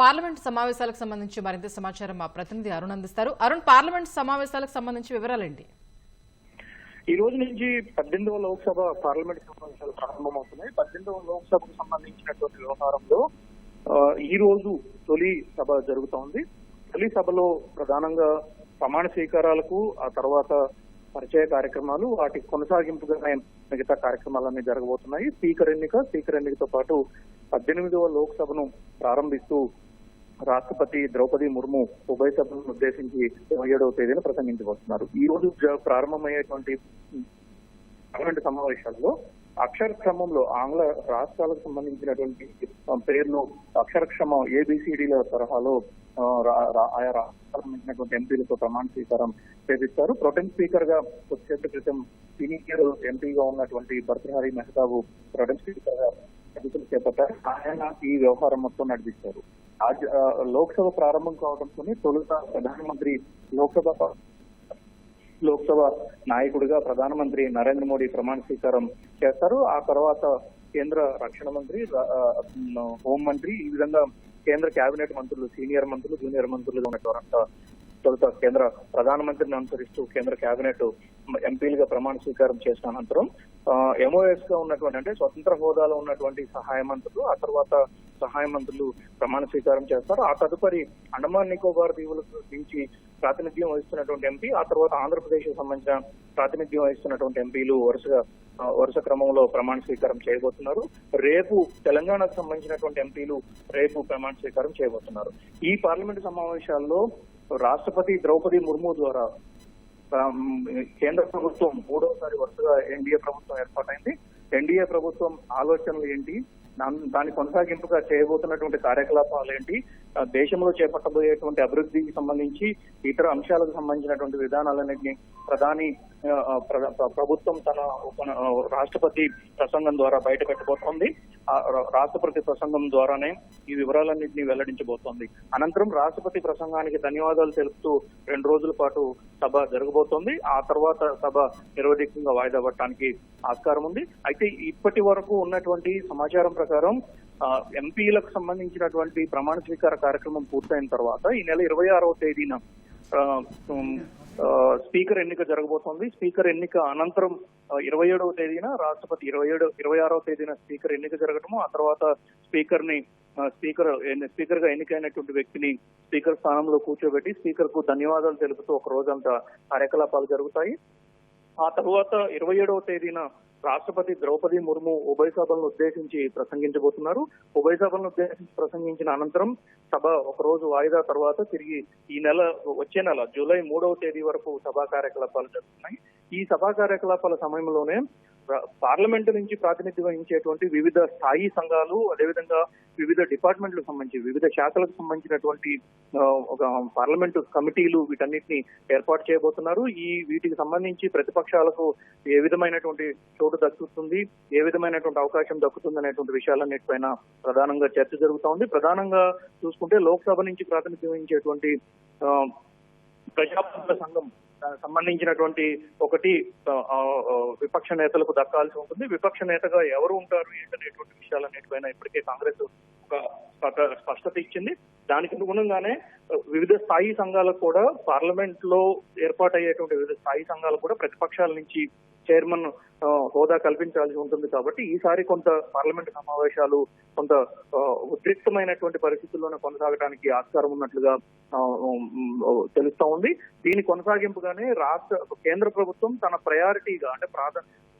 Parliament సమావేశాలకు సంబంధించి మరింత సమాచారం మా ప్రతినిధి అరుణ్ అందిస్తారు. అరుణ్, పార్లమెంట్ సమావేశాలకు సంబంధించి వివరాలేంటి? ఈ రోజు నుంచి 18వ లోక్సభ పార్లమెంట్ సమావేశాలు ప్రారంభమవుతున్నాయి. 18వ లోక్సభకు సంబంధించినటువంటి వ్యవహారంలో ఈ రోజు తొలి సభ జరుగుతోంది. తొలి సభలో ప్రధానంగా ప్రమాణ స్వీకారాలకు, ఆ తర్వాత పరిచయ కార్యక్రమాలు, వాటి కొనసాగింపుగానే మిగతా కార్యక్రమాలన్నీ జరగబోతున్నాయి. స్పీకర్ ఎన్నికతో పాటు 18వ లోక్సభను ప్రారంభిస్తూ రాష్ట్రపతి ద్రౌపది ముర్ము ఉభయ సభలను ఉద్దేశించి 27వ తేదీన ప్రసంగించబోతున్నారు. ఈ రోజు ప్రారంభమయ్యేటువంటి పార్లమెంట్ సమావేశాల్లో అక్షర క్రమంలో ఆంగ్ల రాష్ట్రాలకు సంబంధించినటువంటి పేర్లు అక్షర క్రమం ABCDల తరహాలో ఆయా రాష్ట్రాలకు సంబంధించినటువంటి ఎంపీలతో ప్రమాణ స్వీకారం చేపిస్తారు. ప్రొటెం స్పీకర్ గా కొద్దిసేపటి క్రితం సీనియర్ ఎంపీగా ఉన్నటువంటి భర్తృహరి మెహతాబు ప్రొటెం స్పీకర్ గా ఎన్నికలు చేపట్టారు. ఆయన ఈ వ్యవహారం మొత్తం నడిపిస్తారు. లోక్సభ ప్రారంభం కావడంతోనే తొలుత ప్రధానమంత్రి లోక్సభ నాయకుడిగా ప్రధానమంత్రి నరేంద్ర మోడీ ప్రమాణ స్వీకారం చేస్తారు. ఆ తర్వాత కేంద్ర రక్షణ మంత్రి, హోంమంత్రి, ఈ విధంగా కేంద్ర కేబినెట్ మంత్రులు, సీనియర్ మంత్రులు, జూనియర్ మంత్రులుగా ఉన్నటువంటి తొలుత కేంద్ర ప్రధానమంత్రిని అనుసరిస్తూ కేంద్ర కేబినెట్ ఎంపీలుగా ప్రమాణ స్వీకారం చేసిన అనంతరం MOS గా ఉన్నటువంటి, అంటే స్వతంత్ర హోదాలో ఉన్నటువంటి సహాయ మంత్రులు, ఆ తర్వాత సహాయ మంత్రులు ప్రమాణ స్వీకారం చేస్తారు. ఆ తదుపరి అండమాన్ నికోబార్ దీవులకు నుంచి ప్రాతినిధ్యం వహిస్తున్నటువంటి ఎంపీ, ఆ తర్వాత ఆంధ్రప్రదేశ్ కు సంబంధించిన ప్రాతినిధ్యం వహిస్తున్నటువంటి ఎంపీలు వరుస క్రమంలో ప్రమాణ స్వీకారం చేయబోతున్నారు. రేపు తెలంగాణకు సంబంధించినటువంటి ఎంపీలు రేపు ప్రమాణ స్వీకారం చేయబోతున్నారు. ఈ పార్లమెంటు సమావేశాల్లో రాష్ట్రపతి ద్రౌపది ముర్ము ద్వారా కేంద్ర ప్రభుత్వం మూడోసారి వరుసగా ఎన్డీఏ ప్రభుత్వం ఏర్పాటైంది. ఎన్డీఏ ప్రభుత్వం ఆలోచనలు ఏంటి, దాని కొనసాగింపుగా చేయబోతున్నటువంటి కార్యకలాపాలు ఏంటి, దేశంలో చేపట్టబోయేటువంటి అభివృద్ధికి సంబంధించి ఇతర అంశాలకు సంబంధించినటువంటి విధానాలన్నింటినీ ప్రభుత్వం తన రాష్ట్రపతి ప్రసంగం ద్వారా బయట పెట్టబోతోంది. రాష్ట్రపతి ప్రసంగం ద్వారానే ఈ వివరాలన్నింటినీ వెల్లడించబోతోంది. అనంతరం రాష్ట్రపతి ప్రసంగానికి ధన్యవాదాలు తెలుపుతూ 2 రోజుల పాటు సభ జరగబోతోంది. ఆ తర్వాత సభ నిరవధికంగా వాయిదా పడటానికి ఆస్కారం ఉంది. అయితే ఇప్పటి వరకు ఉన్నటువంటి సమాచారం ప్రకారం ఎంపీలకు సంబంధించినటువంటి ప్రమాణ స్వీకార కార్యక్రమం పూర్తయిన తర్వాత ఈ నెల 26వ తేదీన స్పీకర్ ఎన్నిక జరగబోతోంది. స్పీకర్ ఎన్నిక అనంతరం 27వ తేదీన రాష్ట్రపతి 26వ తేదీన స్పీకర్ ఎన్నిక జరగటము, ఆ తర్వాత స్పీకర్ గా ఎన్నికైనటువంటి వ్యక్తిని స్పీకర్ స్థానంలో కూర్చోబెట్టి స్పీకర్ కు ధన్యవాదాలు తెలుపుతూ ఒక రోజంతా కార్యకలాపాలు జరుగుతాయి. ఆ తర్వాత 27వ తేదీన రాష్ట్రపతి ద్రౌపది ముర్ము ఉభయ సభలను ఉద్దేశించి ప్రసంగించబోతున్నారు. ఉభయ సభలను ఉద్దేశించి ప్రసంగించిన అనంతరం సభ ఒక రోజు వాయిదా తర్వాత తిరిగి వచ్చే నెల జూలై 3వ తేదీ వరకు సభా కార్యకలాపాలు జరుగుతున్నాయి. ఈ సభా కార్యకలాపాల సమయంలోనే పార్లమెంటు నుంచి ప్రాతినిధ్యం వహించేటువంటి వివిధ స్థాయి సంఘాలు, అదేవిధంగా వివిధ డిపార్ట్మెంట్లకు సంబంధించి వివిధ శాఖలకు సంబంధించినటువంటి ఒక పార్లమెంటు కమిటీలు వీటన్నిటిని ఏర్పాటు చేయబోతున్నారు. వీటికి సంబంధించి ప్రతిపక్షాలకు ఏ విధమైనటువంటి చోటు దక్కుతుంది, ఏ విధమైనటువంటి అవకాశం దక్కుతుంది అనేటువంటి విషయాలన్నిటిపైన ప్రధానంగా చర్చ జరుగుతోంది. ప్రధానంగా చూసుకుంటే లోక్సభ నుంచి ప్రాతినిధ్యం వహించేటువంటి ప్రజాప్రతినిధుల సంఘం సంబంధించినటువంటి ఒకటి విపక్ష నేతలకు దక్కాల్సి ఉంటుంది. విపక్ష నేతగా ఎవరు ఉంటారు ఏంటనేటువంటి విషయాలన్నిటిపైన ఇప్పటికే కాంగ్రెస్ ఒక స్పష్టత ఇచ్చింది. దానికి అనుగుణంగానే వివిధ స్థాయి సంఘాలకు కూడా పార్లమెంట్ లో ఏర్పాటయ్యేటువంటి వివిధ స్థాయి సంఘాలకు కూడా ప్రతిపక్షాల నుంచి చైర్మన్ హోదా కల్పించాల్సి ఉంటుంది. కాబట్టి ఈసారి కొంత పార్లమెంట్ సమావేశాలు కొంత ఉద్రిక్తమైనటువంటి పరిస్థితుల్లోనే కొనసాగడానికి ఆస్కారం ఉన్నట్లుగా తెలుస్తా ఉంది. దీని కొనసాగింపుగానే కేంద్ర ప్రభుత్వం తన ప్రయారిటీగా, అంటే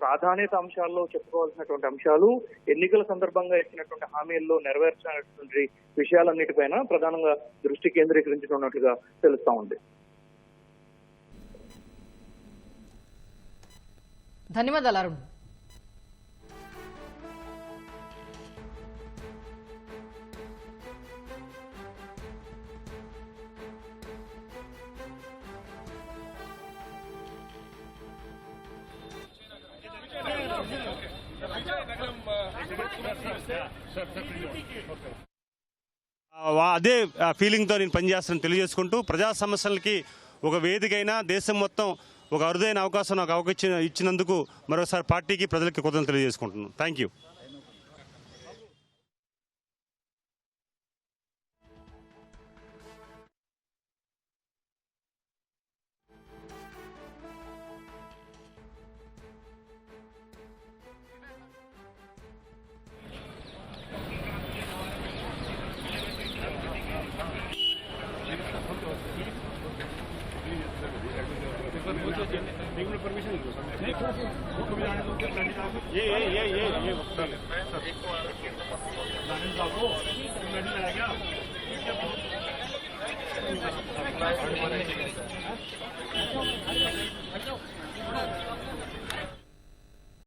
ప్రాధాన్యత అంశాల్లో చెప్పుకోవాల్సినటువంటి అంశాలు, ఎన్నికల సందర్భంగా ఇచ్చినటువంటి హామీల్లో నెరవేర్చినటువంటి విషయాలన్నిటిపైన ప్రధానంగా దృష్టి కేంద్రీకరించుకున్నట్లుగా తెలుస్తా ఉంది. ధన్యవాదాలు అరుణ్. అదే ఫీలింగ్తో నేను పనిచేస్తాను తెలియజేసుకుంటూ, ప్రజా సమస్యలకి ఒక వేదికైనా దేశం మొత్తం ఒక అరుదైన అవకాశం నాకు ఇచ్చినందుకు మరోసారి పార్టీకి, ప్రజలకి కృతజ్ఞతలు తెలియజేసుకుంటున్నాను. Thank you. ये